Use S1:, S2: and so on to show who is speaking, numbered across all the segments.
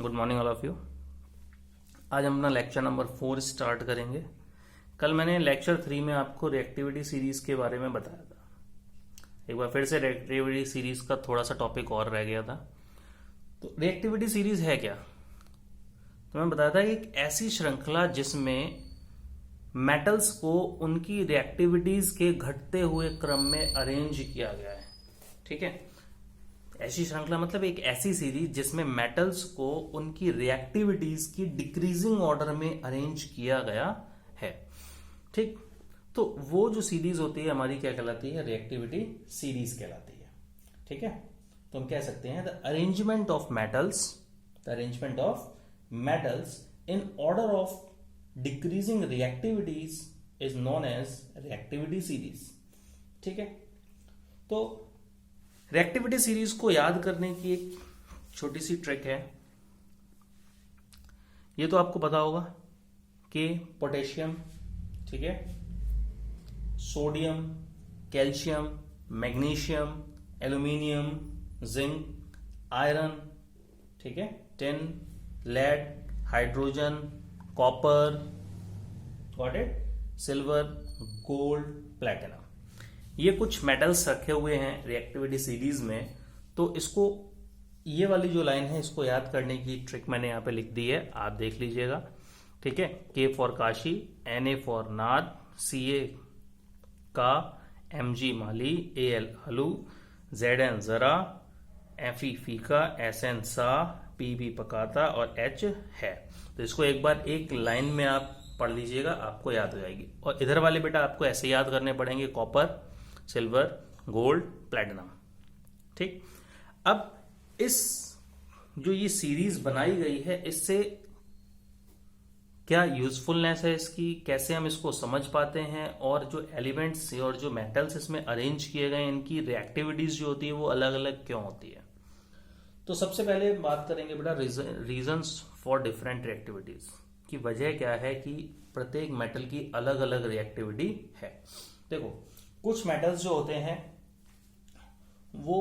S1: Good morning all of you. आज हम अपना लेक्चर नंबर 4 स्टार्ट करेंगे। कल मैंने लेक्चर 3 में आपको रिएक्टिविटी सीरीज के बारे में बताया था। एक बार फिर से रिएक्टिविटी सीरीज का थोड़ा सा टॉपिक और रह गया था। तो रिएक्टिविटी सीरीज है क्या? तो मैं बताया था कि एक ऐसी श्रृंखला जिसमें मेटल्स को उनकी रिएक्टिविटीज के घटते हुए क्रम में अरेंज किया गया है। ठीक है, ऐसी श्रृंखला मतलब एक ऐसी सीरीज जिसमें मेटल्स को उनकी रिएक्टिविटीज की डिक्रीजिंग ऑर्डर में अरेंज किया गया है। ठीक, तो वो जो सीरीज होती है हमारी क्या कहलाती है? रिएक्टिविटी सीरीज कहलाती है। ठीक है, तो हम कह सकते हैं the arrangement of metals in order of decreasing reactivities is known as reactivity series. ठीक है, तो रिएक्टिविटी सीरीज को याद करने की एक छोटी सी ट्रिक है। ये तो आपको पता होगा कि पोटेशियम, ठीक है, sodium, calcium, magnesium, aluminium, zinc, iron, ठीक है, tin, lead, hydrogen, copper, got it, silver, gold, platinum, ये कुछ मेटल्स रखे हुए हैं रिएक्टिविटी सीरीज में। तो इसको, ये वाली जो लाइन है इसको याद करने की ट्रिक मैंने यहां पे लिख दी है, आप देख लीजिएगा। ठीक है, K for Kashi, N A for नाद, सी ए का, एम जी माली, ए एल आलू, जेड एन जरा, एफ ई फीका, एस एन सा, पी बी पकाता और एच है। तो इसको एक बार एक लाइन में आप पढ़ लीजिएगा, आपको याद हो जाएगी। और इधर वाले बेटा आपको ऐसे याद करने पड़ेंगे, कॉपर, सिल्वर, गोल्ड, प्लैटिनम। ठीक, अब इस जो ये सीरीज बनाई गई है इससे क्या यूजफुलनेस है इसकी, कैसे हम इसको समझ पाते हैं, और जो एलिमेंट्स और जो मेटल्स इसमें अरेंज किए गए इनकी रिएक्टिविटीज जो होती है वो अलग अलग क्यों होती है। तो सबसे पहले बात करेंगे बेटा रीजंस फॉर डिफरेंट रिएक्टिविटीज की, वजह क्या है कि प्रत्येक मेटल की अलग अलग रिएक्टिविटी है। देखो, कुछ मेटल्स जो होते हैं वो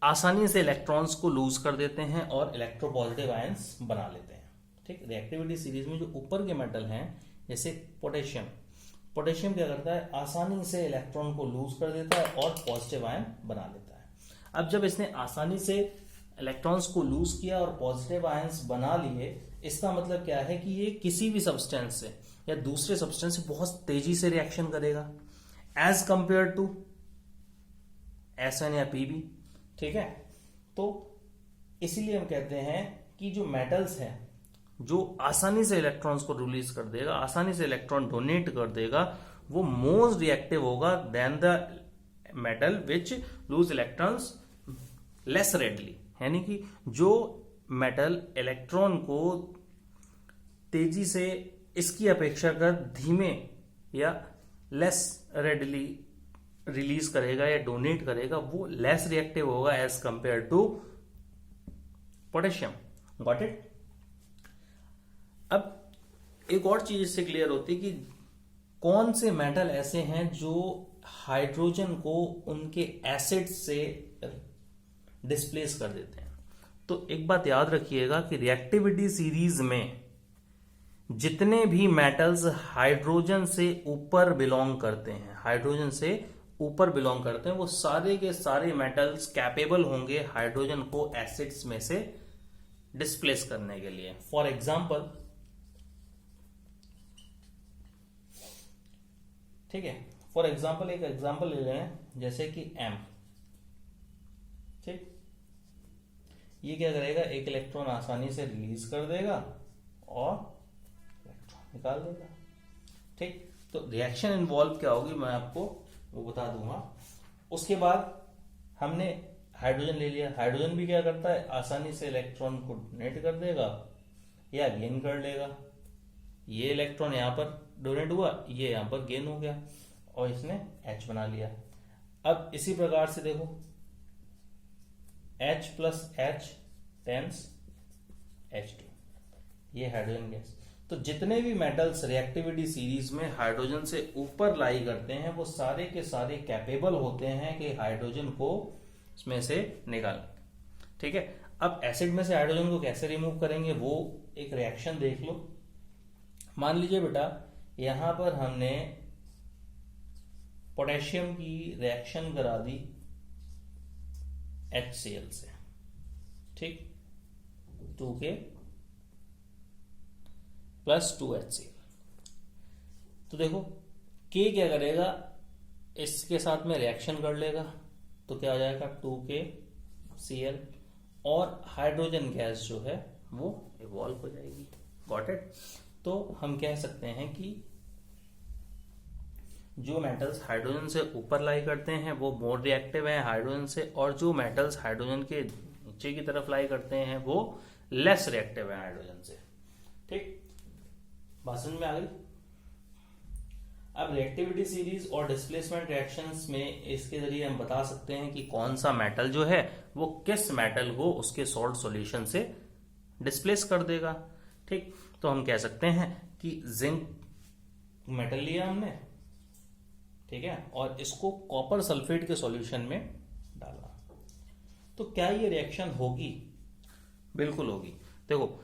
S1: आसानी से इलेक्ट्रॉन्स को लूज कर देते हैं और इलेक्ट्रोपॉजिटिव आयंस बना लेते हैं। ठीक, रिएक्टिविटी सीरीज में जो ऊपर के मेटल हैं जैसे पोटेशियम क्या करता है? आसानी से इलेक्ट्रॉन को लूज कर देता है और पॉजिटिव आयन बना लेता है। अब जब इसने आसानी से इलेक्ट्रॉन्स को लूज किया और पॉजिटिव आयंस बना लिए, इसका मतलब क्या है कि ये किसी भी सब्सटेंस से या दूसरे सब्सटेंस से बहुत तेजी से रिएक्शन करेगा एज कंपेयर टू SN या PB। ठीक है, तो इसीलिए हम कहते हैं कि जो मेटल्स हैं जो आसानी से इलेक्ट्रॉन्स को रिलीज कर देगा, आसानी से इलेक्ट्रॉन डोनेट कर देगा, वो मोस्ट रिएक्टिव होगा than the metal which lose electrons less readily. यानी कि जो मेटल इलेक्ट्रॉन को तेजी से इसकी अपेक्षा कर धीमे या लेस रेडली रिलीज करेगा या डोनेट करेगा, वो लेस रिएक्टिव होगा as compare to potassium. Got it? अब एक और चीज इससे क्लियर होती है कि कौन से मेटल ऐसे हैं जो हाइड्रोजन को उनके एसिड से डिस्प्लेस कर देते हैं। तो एक बात याद रखिएगा कि रिएक्टिविटी सीरीज में जितने भी मेटल्स हाइड्रोजन से ऊपर बिलोंग करते हैं, वो सारे के सारे मेटल्स कैपेबल होंगे हाइड्रोजन को एसिड्स में से डिस्प्लेस करने के लिए। फॉर एग्जाम्पल, ठीक है, फॉर एग्जाम्पल एक एग्जाम्पल ले लें, जैसे कि M। ठीक, ये क्या करेगा? एक इलेक्ट्रॉन आसानी से रिलीज कर देगा और इलेक्ट्रॉन निकाल देगा। ठीक, तो रिएक्शन इन्वॉल्व क्या होगी मैं आपको वो बता दूंगा। उसके बाद हमने हाइड्रोजन ले लिया, हाइड्रोजन भी क्या करता है? आसानी से इलेक्ट्रॉन को डोनेट कर देगा या गेन कर लेगा। ये इलेक्ट्रॉन यहां पर डोनेट हुआ, ये यहां पर गेन हो गया और इसने H बना लिया। अब इसी प्रकार से देखो, H plus H tense H2, ये हाइड्रोजन गैस। तो जितने भी मेटल्स रिएक्टिविटी सीरीज में हाइड्रोजन से ऊपर लाई करते हैं वो सारे के सारे कैपेबल होते हैं कि हाइड्रोजन को इसमें से निकाल। ठीक है, अब एसिड में से हाइड्रोजन को कैसे रिमूव करेंगे वो एक रिएक्शन देख लो। मान लीजिए बेटा यहां पर हमने पोटेशियम की रिएक्शन करा दी HCl से, ठीक, 2K प्लस 2HCl। तो देखो K क्या करेगा, इसके साथ में रिएक्शन कर लेगा तो क्या हो जाएगा 2KCl, और हाइड्रोजन गैस जो है वो इवॉल्व हो जाएगी। Got it. तो हम कह सकते हैं कि जो मेटल्स हाइड्रोजन से ऊपर लाई करते हैं वो मोर रिएक्टिव हैं हाइड्रोजन से, और जो मेटल्स हाइड्रोजन के नीचे की तरफ लाई करते हैं वो लेस रिएक्टिव है हाइड्रोजन से। ठीक, बात समझ में आ गई। अब रिएक्टिविटी सीरीज और डिस्प्लेसमेंट रिएक्शंस में इसके जरिए हम बता सकते हैं कि कौन सा मेटल जो है वो किस मेटल को उसके सॉल्ट सॉल्यूशन से डिस्प्लेस कर देगा। ठीक, तो हम कह सकते हैं कि जिंक मेटल लिया हमने, ठीक है, और इसको कॉपर सल्फेट के सॉल्यूशन में डाला, तो क्या ये रिएक्शन होगी? बिल्कुल होगी। देखो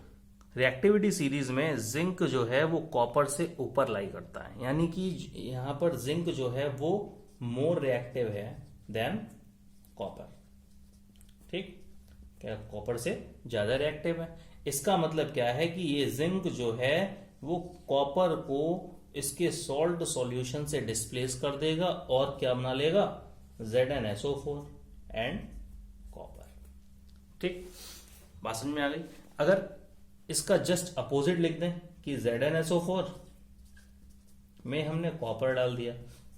S1: रिएक्टिविटी सीरीज में जिंक जो है वो कॉपर से ऊपर लाई करता है, यानी कि यहां पर जिंक जो है वो मोर रिएक्टिव है देन कॉपर। ठीक, क्या कॉपर से ज्यादा रिएक्टिव है। इसका मतलब क्या है कि ये जिंक जो है वो कॉपर को इसके सॉल्ट सॉल्यूशन से डिस्प्लेस कर देगा और क्या बना लेगा, ZnSO4 एंड कॉपर। ठीक, बात समझ में आ गई। अगर इसका जस्ट अपोजिट लिख दें कि ZnSO4 में हमने कॉपर डाल दिया,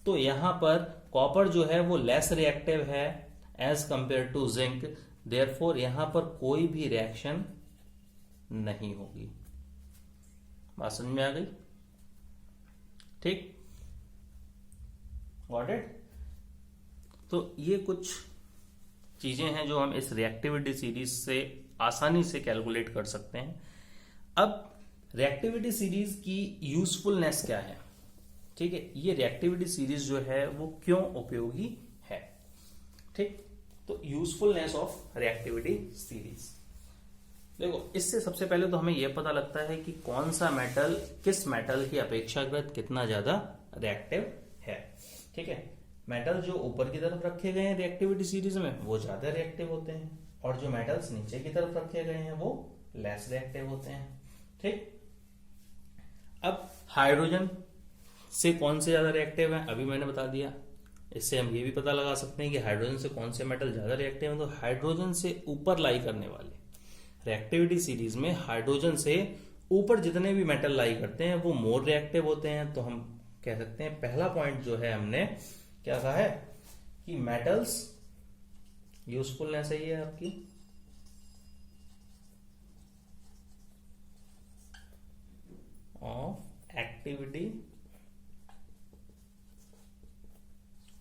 S1: तो यहां पर कॉपर जो है वो लेस रिएक्टिव है as compare to zinc, therefore यहां पर कोई भी रिएक्शन नहीं होगी। बात समझ में आ गई। ठीक, गॉट इट। तो ये कुछ चीजें हैं जो हम इस रिएक्टिविटी सीरीज से आसानी से कैलकुलेट कर सकते हैं। अब रिएक्टिविटी सीरीज की यूजफुलनेस क्या है? ठीक है, ये रिएक्टिविटी सीरीज जो है वो क्यों उपयोगी है? ठीक, तो यूजफुलनेस ऑफ रिएक्टिविटी सीरीज, देखो इससे सबसे पहले तो हमें यह पता लगता है कि कौन सा मेटल किस मेटल की अपेक्षाकृत कितना ज्यादा रिएक्टिव है। ठीक है, मेटल जो ऊपर की तरफ रखे गए हैं रिएक्टिविटी सीरीज में वो ज्यादा रिएक्टिव होते हैं, और जो मेटल्स नीचे की तरफ रखे गए हैं वो लेस रिएक्टिव होते हैं। ठीक, अब हाइड्रोजन से कौन से ज्यादा रिएक्टिव है अभी मैंने बता दिया। इससे हम ये भी पता लगा सकते हैं कि हाइड्रोजन से कौन से मेटल ज्यादा रिएक्टिव है। तो हाइड्रोजन से ऊपर लाई करने वाले रिएक्टिविटी सीरीज में हाइड्रोजन से ऊपर जितने भी मेटल लाई करते हैं वो मोर रिएक्टिव होते हैं। तो हम कह सकते हैं पहला पॉइंट जो है हमने क्या कहा है कि मेटल्स यूजफुलनेस है ये आपकी, ऑफ एक्टिविटी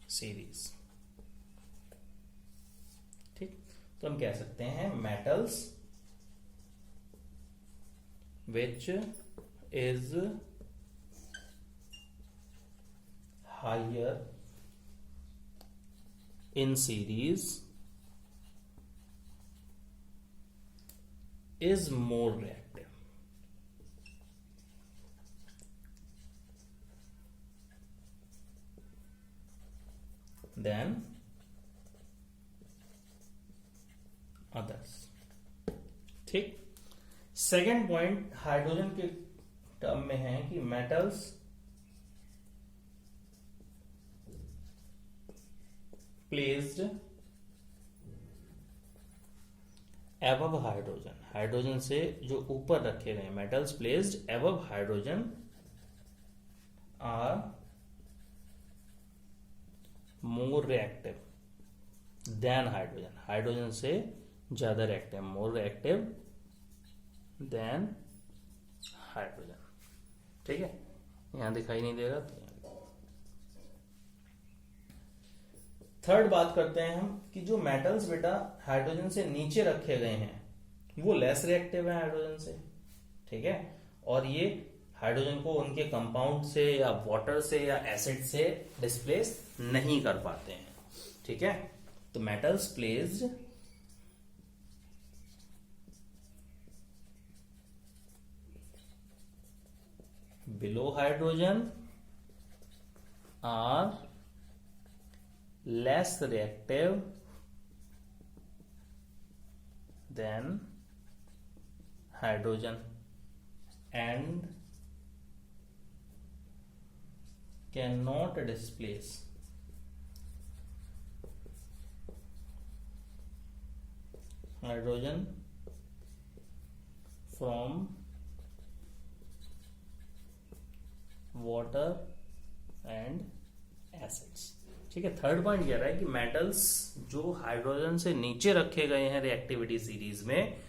S1: सीरीज। ठीक, तो हम कह सकते हैं metals which is higher in series is more reactive than others। ठीक, सेकेंड पॉइंट हाइड्रोजन के टर्म में है कि metals placed above hydrogen, hydrogen से जो ऊपर रखे गए metals placed above hydrogen are more reactive than hydrogen, hydrogen से ज्यादा reactive, more reactive than hydrogen. ठीक है, यहां दिखाई नहीं दे रहा तो थर्ड बात करते हैं हम कि जो मेटल्स बेटा हाइड्रोजन से नीचे रखे गए हैं वो लेस रिएक्टिव है हाइड्रोजन से। ठीक है, और ये हाइड्रोजन को उनके कंपाउंड से या वाटर से या एसिड से डिस्प्लेस नहीं कर पाते हैं। ठीक है, तो metals placed below hydrogen are less reactive than hydrogen and cannot displace hydrogen from water and acids। ठीक है, थर्ड पॉइंट कह रहा है कि मेटल्स जो हाइड्रोजन से नीचे रखे गए हैं रिएक्टिविटी सीरीज में,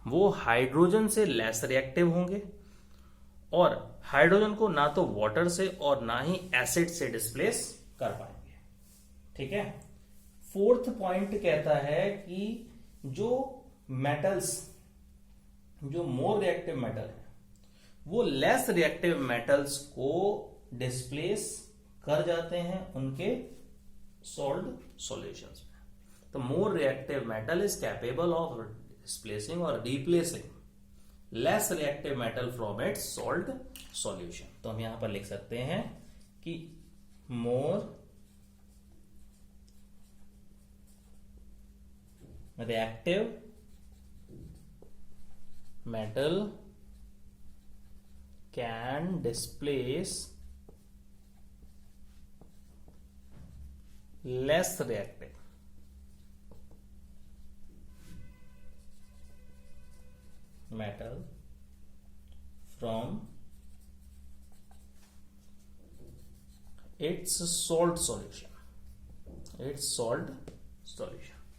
S1: वो हाइड्रोजन से लेस रिएक्टिव होंगे और हाइड्रोजन को ना तो वाटर से और ना ही एसिड से डिस्प्लेस कर पाएंगे। ठीक है, फोर्थ पॉइंट कहता है कि जो मेटल्स जो मोर रिएक्टिव मेटल है वो लेस रिएक्टिव मेटल्स को डिस्प्लेस कर जाते हैं उनके सॉल्ट सॉल्यूशंस में। तो more reactive metal is capable of displacing और replacing less reactive metal from its salt solution. तो हम यहां पर लिख सकते हैं कि मोर reactive metal can displace less reactive metal from its salt solution।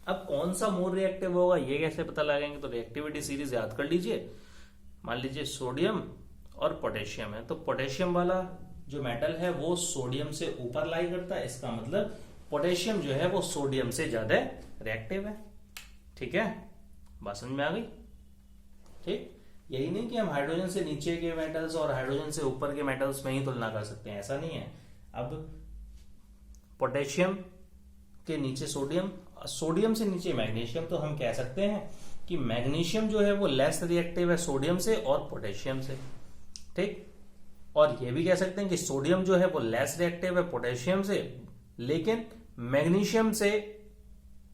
S1: अब कौन सा मोर रिएक्टिव होगा ये कैसे पता लगाएंगे? तो रिएक्टिविटी सीरीज याद कर लीजिए। मान लीजिए सोडियम और पोटेशियम है, तो पोटेशियम वाला जो मेटल है वो सोडियम से ऊपर लाई करता है, इसका मतलब पोटेशियम जो है वो सोडियम से ज्यादा रिएक्टिव है। ठीक है, बात समझ में आ गई? ठीक, यही नहीं कि हम हाइड्रोजन से नीचे के मेटल्स और हाइड्रोजन से ऊपर के मेटल्स में ही तुलना कर सकते हैं, ऐसा नहीं है। अब पोटेशियम के नीचे सोडियम, सोडियम से नीचे मैग्नीशियम, तो हम कह सकते हैं कि मैग्नीशियम जो है वो लेस रिएक्टिव है सोडियम से और पोटेशियम से। ठीक, और ये भी कह सकते हैं कि सोडियम जो है वो लेस रिएक्टिव है पोटेशियम से, लेकिन मैग्नीशियम से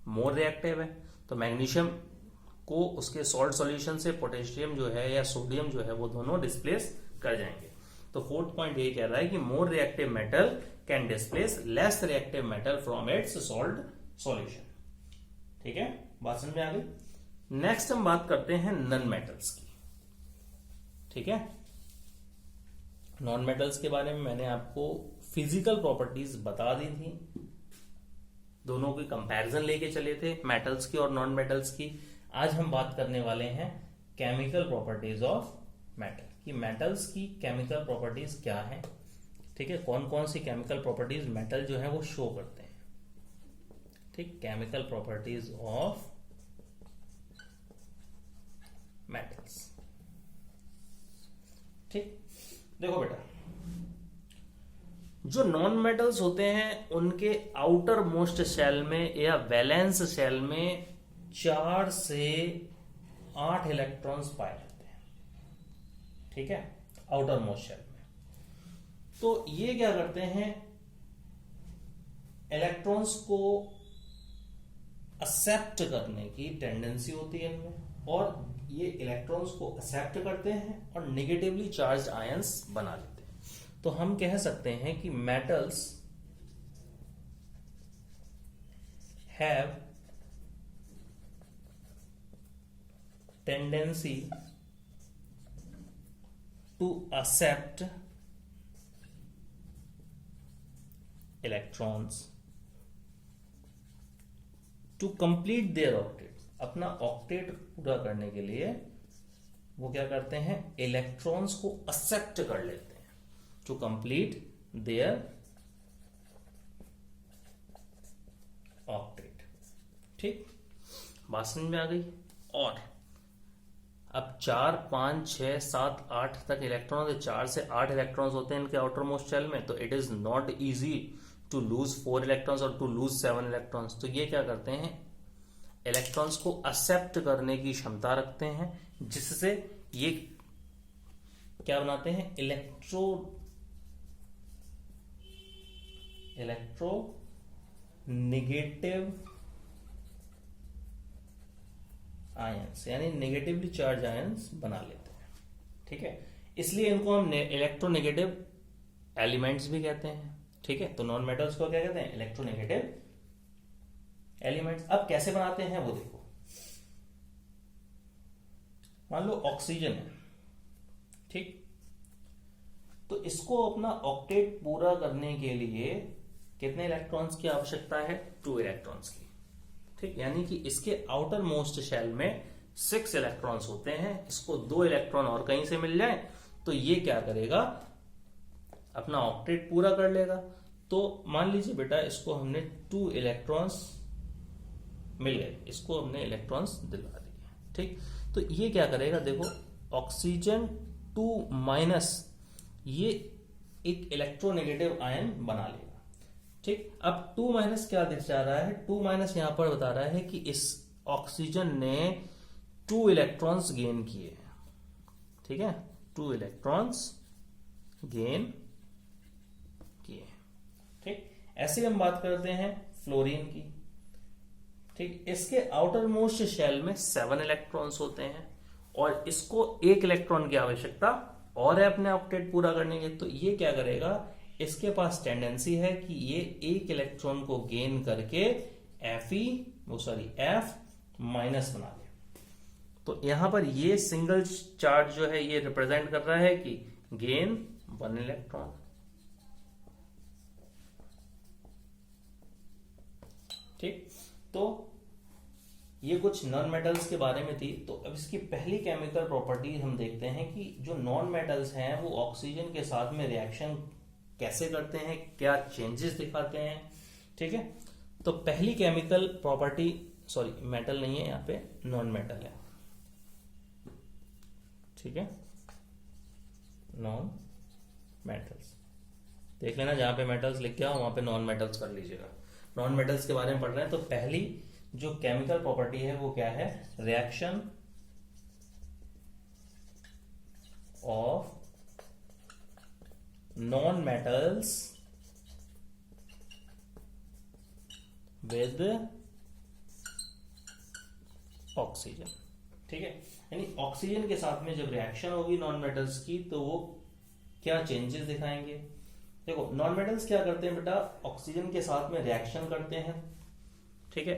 S1: मोर रिएक्टिव है। तो मैग्नीशियम को उसके सॉल्ट सॉल्यूशन से पोटेशियम जो है या सोडियम जो है वो दोनों डिस्प्लेस कर जाएंगे। तो फोर्थ पॉइंट ये कह रहा है कि मोर reactive metal can displace less reactive metal from its salt solution. ठीक है, बात समझ में आ गई? नेक्स्ट हम बात करते हैं नॉन मेटल्स की। ठीक है, नॉन मेटल्स के बारे में मैंने आपको फिजिकल प्रॉपर्टीज बता दी थी, दोनों की कंपैरिजन लेके चले थे, मेटल्स की और नॉन मेटल्स की। आज हम बात करने वाले हैं केमिकल प्रॉपर्टीज ऑफ मेटल, कि मेटल्स की केमिकल प्रॉपर्टीज क्या है। ठीक है, कौन कौन सी केमिकल प्रॉपर्टीज मेटल जो है वो शो करते हैं। ठीक, केमिकल प्रॉपर्टीज ऑफ मेटल्स। ठीक, देखो बेटा, जो नॉन मेटल्स होते हैं उनके आउटर मोस्ट शेल में या वैलेंस शेल में 4 से 8 इलेक्ट्रॉन्स पाए जाते हैं। ठीक है, आउटर मोस्ट शेल में। तो ये क्या करते हैं, इलेक्ट्रॉन्स को एक्सेप्ट करने की टेंडेंसी होती है इनमें, और ये इलेक्ट्रॉन्स को एक्सेप्ट करते हैं और नेगेटिवली चार्ज आयंस बना लेते हैं। तो हम कह सकते हैं कि metals have tendency to accept electrons to complete their octet. अपना ऑक्टेट पूरा करने के लिए वो क्या करते हैं, इलेक्ट्रॉन्स को एक्सेप्ट कर लेते हैं टू कंप्लीट देयर ऑक्टेट। ठीक, बात समझ में आ गई? और अब 4, 5, 6, 7, 8 तक इलेक्ट्रॉन, 4 से 8 इलेक्ट्रॉन्स होते हैं इनके आउटर मोस्ट शेल में। तो it is not easy to lose 4 electrons और टू लूज 7 इलेक्ट्रॉन्स। तो ये क्या करते हैं, इलेक्ट्रॉन्स को एक्सेप्ट करने की क्षमता रखते हैं, जिससे ये क्या बनाते हैं, इलेक्ट्रोनेगेटिव आयंस, यानी नेगेटिवली चार्ज आयंस बना लेते हैं। ठीक है, इसलिए इनको हम इलेक्ट्रोनेगेटिव एलिमेंट्स भी कहते हैं। ठीक है, तो नॉन मेटल्स को क्या कहते हैं, इलेक्ट्रोनेगेटिव एलिमेंट्स। अब कैसे बनाते हैं वो देखो। मान लो ऑक्सीजन है, ठीक, तो इसको अपना ऑक्टेट पूरा करने के लिए कितने इलेक्ट्रॉन्स की आवश्यकता है, 2 इलेक्ट्रॉन्स की। ठीक, यानी कि इसके आउटर मोस्ट शेल में 6 इलेक्ट्रॉन्स होते हैं। इसको 2 इलेक्ट्रॉन और कहीं से मिल जाए तो ये क्या करेगा, अपना ऑक्टेट पूरा कर लेगा। तो मान लीजिए बेटा इसको हमने 2 इलेक्ट्रॉन्स मिल गए, इसको हमने इलेक्ट्रॉन्स दिलवा दिए। ठीक, तो ये क्या करेगा, देखो ऑक्सीजन 2- ये एक इलेक्ट्रोनेगेटिव आयन बना लेगा। ठीक, अब 2- क्या दिख जा रहा है, 2- यहां पर बता रहा है कि इस ऑक्सीजन ने 2 इलेक्ट्रॉन्स गेन किए हैं। ठीक है, 2 इलेक्ट्रॉन्स गेन किए। ठीक, ऐसे हम बात करते हैं फ्लोरीन की। ठीक, इसके आउटर मोस्ट शेल में 7 इलेक्ट्रॉन्स होते हैं और इसको 1 इलेक्ट्रॉन की आवश्यकता और है अपने ऑक्टेट पूरा करने के। तो ये क्या करेगा, इसके पास टेंडेंसी है कि ये 1 इलेक्ट्रॉन को गेन करके F- बना ले। तो यहां पर ये सिंगल चार्ज जो है ये रिप्रेजेंट कर रहा है कि गेन 1 इलेक्ट्रॉन। ठीक, तो ये कुछ नॉन मेटल्स के बारे में थी। तो अब इसकी पहली केमिकल प्रॉपर्टी हम देखते हैं कि जो नॉन मेटल्स हैं वो ऑक्सीजन के साथ में रिएक्शन कैसे करते हैं, क्या चेंजेस दिखाते हैं। ठीक है, तो पहली केमिकल प्रॉपर्टी, सॉरी मेटल नहीं है, यहाँ पे नॉन मेटल है। ठीक है, नॉन मेटल्स देख लेना, जहां पे मेटल्स लिख गया वहां पे नॉन मेटल्स कर लीजिएगा। नॉन मेटल्स के बारे में पढ़ रहे हैं तो पहली जो केमिकल प्रॉपर्टी है वो क्या है, reaction of non metals with oxygen. ठीक है, यानी ऑक्सीजन के साथ में जब रिएक्शन होगी नॉन मेटल्स की तो वो क्या चेंजेस दिखाएंगे। देखो नॉन मेटल्स क्या करते हैं बेटा, ऑक्सीजन के साथ में रिएक्शन करते हैं। ठीक है,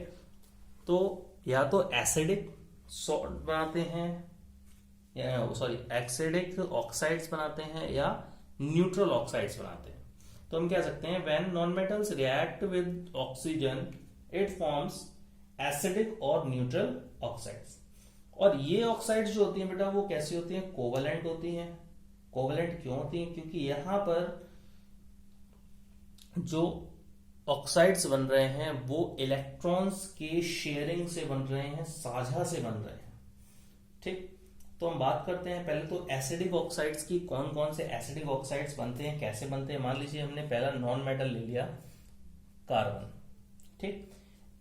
S1: तो या तो एसिडिक सॉल्ट बनाते हैं, या सॉरी एसिडिक ऑक्साइड्स बनाते हैं, या न्यूट्रल ऑक्साइड्स बनाते हैं। तो हम कह सकते हैं when non metals react with oxygen it forms acidic और न्यूट्रल ऑक्साइड्स। और ये ऑक्साइड्स जो होती हैं बेटा वो कैसी होती हैं, कोवेलेंट होती हैं। कोवेलेंट क्यों होती हैं, क्योंकि यहां पर जो ऑक्साइड्स बन रहे हैं वो इलेक्ट्रॉन्स के शेयरिंग से बन रहे हैं, साझा से बन रहे हैं। ठीक, तो हम बात करते हैं पहले तो एसिडिक ऑक्साइड्स की। कौन कौन से एसिडिक ऑक्साइड्स बनते हैं, कैसे बनते हैं। मान लीजिए हमने पहला नॉन मेटल ले लिया कार्बन। ठीक,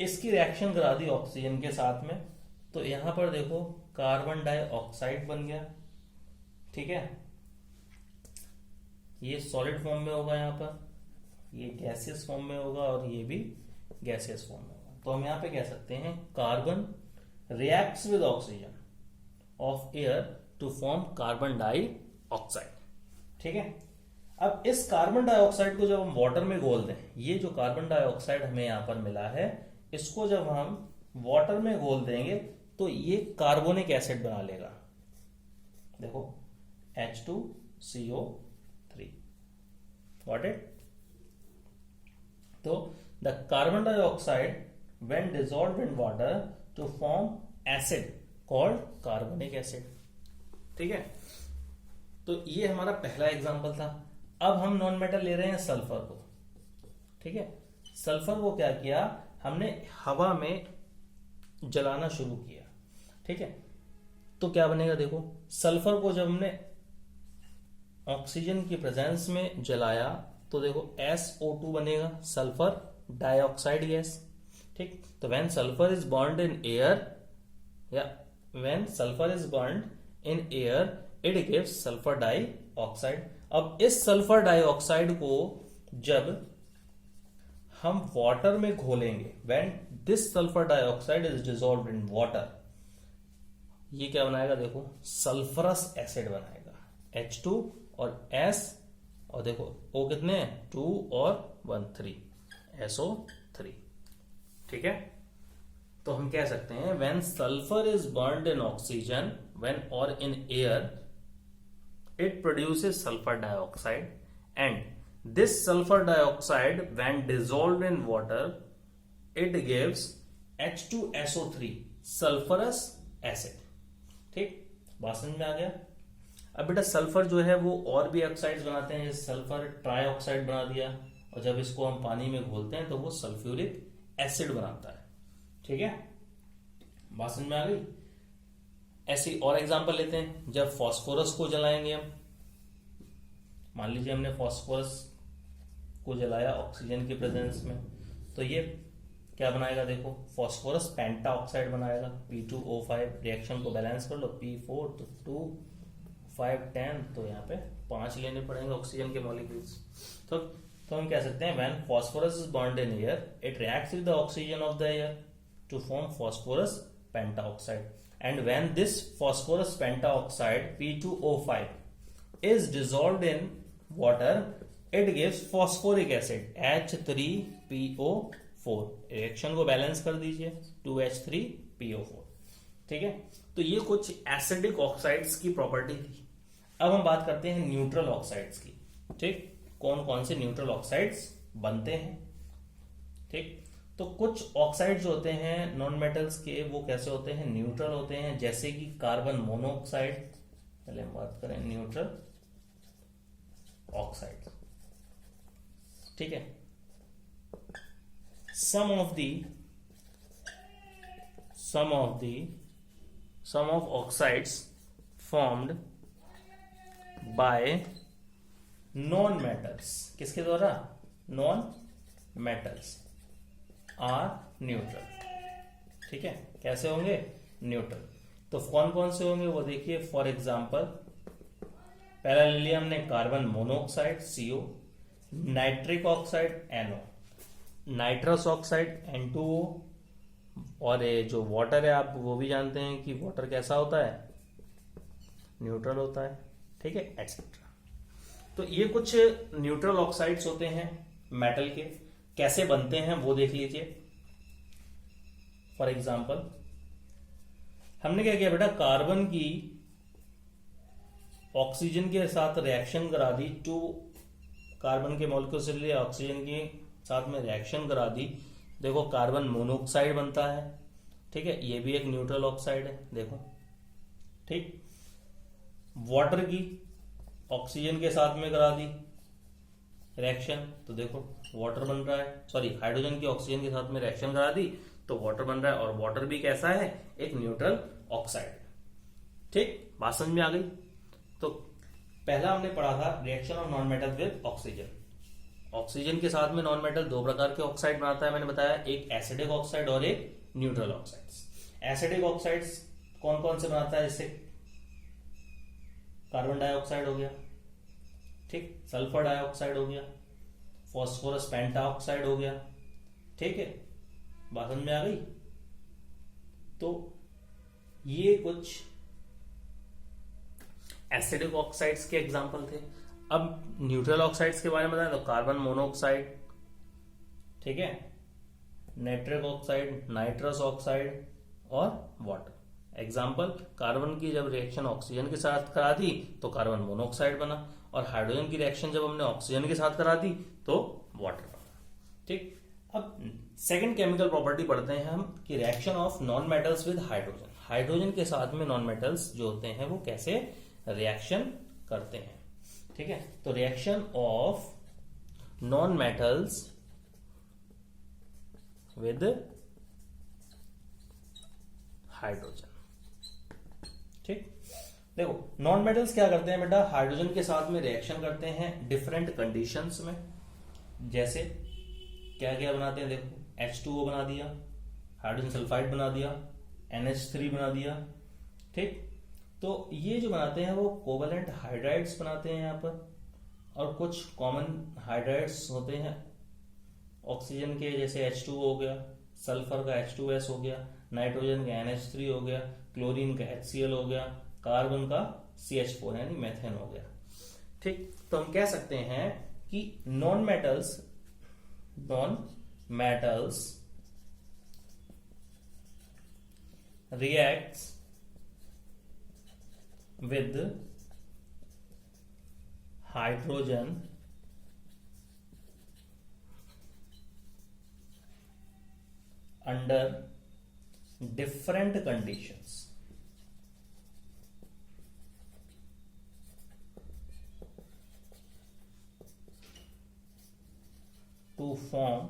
S1: इसकी रिएक्शन करा दी ऑक्सीजन के साथ में, तो यहां पर देखो कार्बन डाइऑक्साइड बन गया। ठीक है, ये सॉलिड फॉर्म में होगा, यहां पर ये गैसियस फॉर्म में होगा और ये भी गैसियस फॉर्म में होगा। तो हम यहां पे कह सकते हैं carbon reacts with oxygen of air to form carbon dioxide. ठीक है, अब इस कार्बन डाइऑक्साइड को जब हम वाटर में घोल दें, ये जो कार्बन डाइऑक्साइड हमें यहां पर मिला है इसको जब हम वाटर में घोल देंगे तो ये कार्बोनिक एसिड बना लेगा। देखो H2CO3, गॉट इट। तो the carbon dioxide when dissolved in water to form acid called carbonic acid। ठीक है, तो ये हमारा पहला एग्जांपल था। अब हम नॉन मेटल ले रहे हैं सल्फर को। ठीक है, सल्फर को क्या किया हमने, हवा में जलाना शुरू किया। ठीक है, तो क्या बनेगा, देखो सल्फर को जब हमने ऑक्सीजन की प्रेजेंस में जलाया तो देखो SO2 बनेगा, सल्फर डाइऑक्साइड गैस। ठीक, तो when sulphur is burned in air, या when sulphur is burned in air it gives sulphur dioxide. अब इस सल्फर डाइऑक्साइड को जब हम वाटर में घोलेंगे, when this sulphur dioxide is dissolved in water, ये क्या बनाएगा, देखो सल्फरस एसिड बनाएगा, H2 और S, और देखो O कितने हैं, 2 और 1 3, SO3। ठीक है, तो हम कह सकते हैं when sulphur is burned in oxygen when or in air it produces sulphur dioxide, and this sulphur dioxide when dissolved in water it gives H2SO3 sulphurous acid. ठीक, बात समझ में आ गया। अब बेटा सल्फर जो है वो और भी ऑक्साइड्स बनाते हैं, सल्फर ट्राइऑक्साइड बना दिया, और जब इसको हम पानी में घोलते हैं तो वो सल्फ्यूरिक एसिड बनाता है। ठीक है, बात समझ में आ गई। ऐसी और एग्जांपल लेते हैं, जब फास्फोरस को जलाएंगे हम, मान लीजिए हमने फास्फोरस को जलाया ऑक्सीजन के प्रेजेंस में, तो ये क्या बनाएगा, देखो फास्फोरस पेंटा ऑक्साइड बनाएगा, P2O5, रिएक्शन को बैलेंस कर लो, P4 तो 2 5 10, तो यहाँ पे 5 लेने पड़ेंगे ऑक्सीजन के मॉलिक्यूल्स। तो हम कह सकते हैं when phosphorus is burnt in air it reacts with the oxygen of the air to form phosphorus penta oxide, and when this phosphorus penta oxide P2O5 is dissolved in water it gives phosphoric acid H3PO4। Reaction को balance कर दीजिए, 2H3PO4। ठीक है, तो ये कुछ acidic oxides की property थी। अब हम बात करते हैं न्यूट्रल ऑक्साइड्स की। ठीक, कौन कौन से न्यूट्रल ऑक्साइड्स बनते हैं। ठीक, तो कुछ ऑक्साइड जो होते हैं नॉन मेटल्स के, वो कैसे होते हैं, न्यूट्रल होते हैं, जैसे कि कार्बन मोनोऑक्साइड। पहले हम बात करें न्यूट्रल ऑक्साइड। ठीक है, some of oxides formed by non metals, किसके द्वारा, नॉन मेटल्स आर न्यूट्रल। ठीक है, कैसे होंगे, न्यूट्रल। तो कौन कौन से होंगे वो देखिए, फॉर एग्जांपल पहला ले लिया हमने carbon monoxide CO, nitric oxide NO, nitrous oxide N2O, और ये जो वाटर है आप वो भी जानते हैं कि वाटर कैसा होता है, न्यूट्रल होता है। ठीक है, एटसेट्रा। तो ये कुछ न्यूट्रल ऑक्साइड्स होते हैं मेटल के, कैसे बनते हैं वो देख लीजिए। फॉर एग्जांपल हमने क्या किया बेटा, कार्बन की ऑक्सीजन के साथ रिएक्शन करा दी, 2 कार्बन के मॉलिक्यूल से लिए ऑक्सीजन के साथ में रिएक्शन करा दी, देखो कार्बन मोनोऑक्साइड बनता है। ठीक है, ये भी एक न्यूट्रल ऑक्साइड है, देखो। ठीक, वाटर की ऑक्सीजन के साथ में करा दी रिएक्शन, तो देखो वाटर बन रहा है, सॉरी हाइड्रोजन की ऑक्सीजन के साथ में रिएक्शन करा दी तो वाटर बन रहा है, और वाटर भी कैसा है, एक न्यूट्रल ऑक्साइड। ठीक, बात समझ में आ गई। तो पहला हमने पढ़ा था reaction of non metal with oxygen. Oxygen के साथ में नॉन मेटल 2 प्रकार के ऑक्साइड बनाता है, मैंने बताया, एक एसिडिक ऑक्साइड और एक न्यूट्रल ऑक्साइड्स। एसिडिक ऑक्साइड्स कौन कौन से बनाता है, जैसे कार्बन डाइऑक्साइड हो गया, ठीक, सल्फर डाइऑक्साइड हो गया, फास्फोरस पेंटा ऑक्साइड हो गया। ठीक है, बात समझ में आ गई। तो ये कुछ एसिडिक ऑक्साइड्स के एग्जांपल थे। अब न्यूट्रल ऑक्साइड्स के बारे में बताएं तो कार्बन मोनोऑक्साइड, ठीक है, नाइट्रिक ऑक्साइड, नाइट्रस ऑक्साइड और वाटर। एग्जांपल, कार्बन की जब रिएक्शन ऑक्सीजन के साथ करा दी तो कार्बन मोनोऑक्साइड बना, और हाइड्रोजन की रिएक्शन जब हमने ऑक्सीजन के साथ करा दी तो वाटर बना। ठीक, अब सेकंड केमिकल प्रॉपर्टी पढ़ते हैं हम कि reaction of non metals with hydrogen. Hydrogen के साथ में नॉन मेटल्स जो होते हैं वो कैसे रिएक्शन करते हैं। ठीक है, तो reaction of non metals with hydrogen. ठीक, देखो नॉन मेटल्स क्या करते हैं बेटा, हाइड्रोजन के साथ में रिएक्शन करते हैं डिफरेंट कंडीशंस में। जैसे क्या क्या बनाते हैं, देखो H2O बना दिया, हाइड्रोजन सल्फाइड बना दिया, NH3 बना दिया। ठीक, तो ये जो बनाते हैं वो कोवेलेंट हाइड्राइड्स बनाते हैं यहाँ पर, और कुछ कॉमन हाइड्राइड्स होते हैं ऑक्सीजन के, जैसे H2 हो गया, सल्फर का H2S हो गया, नाइट्रोजन का NH3 हो गया, क्लोरीन का HCl हो गया, कार्बन का CH4 यानी मेथेन हो गया। ठीक, तो हम कह सकते हैं कि non metals reacts with hydrogen under different conditions. To form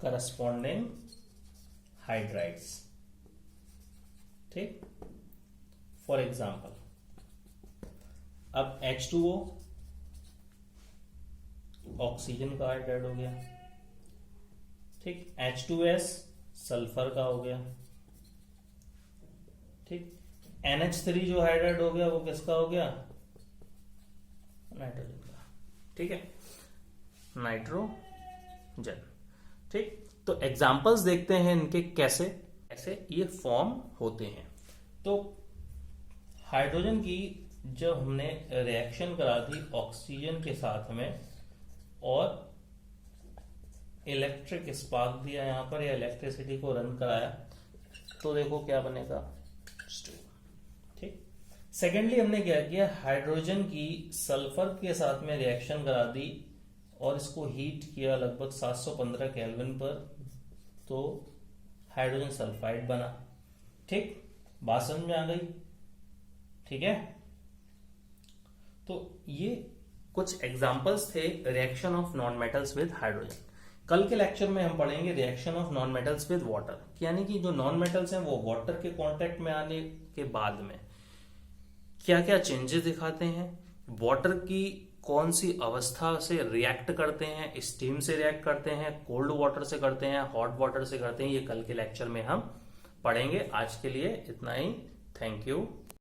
S1: corresponding hydrides. ठीक, फॉर एग्जाम्पल अब H2O ऑक्सीजन का हाइड्राइड हो गया, ठीक, H2S सल्फर का हो गया, ठीक, NH3 जो हाइड्राइड हो गया वो किसका हो गया, नाइट्रोजन का, ठीक है, नाइट्रोजन। ठीक, तो एग्जांपल्स देखते हैं इनके कैसे ये फॉर्म होते हैं। तो हाइड्रोजन की जब हमने रिएक्शन करा दी ऑक्सीजन के साथ में और इलेक्ट्रिक स्पार्क दिया यहां पर, या इलेक्ट्रिसिटी को रन कराया, तो देखो क्या बनेगा, ठीक। सेकेंडली हमने क्या किया, हाइड्रोजन की सल्फर के साथ में रिएक्शन करा दी और इसको हीट किया लगभग 715 केल्विन पर, तो हाइड्रोजन सल्फाइड बना। ठीक, बात समझ में आ गई, ठीक है। तो ये कुछ एग्जांपल्स थे reaction of non metals with hydrogen. कल के लेक्चर में हम पढ़ेंगे reaction of non metals with water, यानी कि जो नॉन मेटल्स हैं वो वाटर के कांटेक्ट में आने के बाद में क्या क्या चेंजेस दिखाते हैं, वाटर की कौन सी अवस्था से रिएक्ट करते हैं, स्टीम से रिएक्ट करते हैं, कोल्ड वाटर से करते हैं, हॉट वाटर से करते हैं, ये कल के लेक्चर में हम पढ़ेंगे। आज के लिए इतना ही, थैंक यू।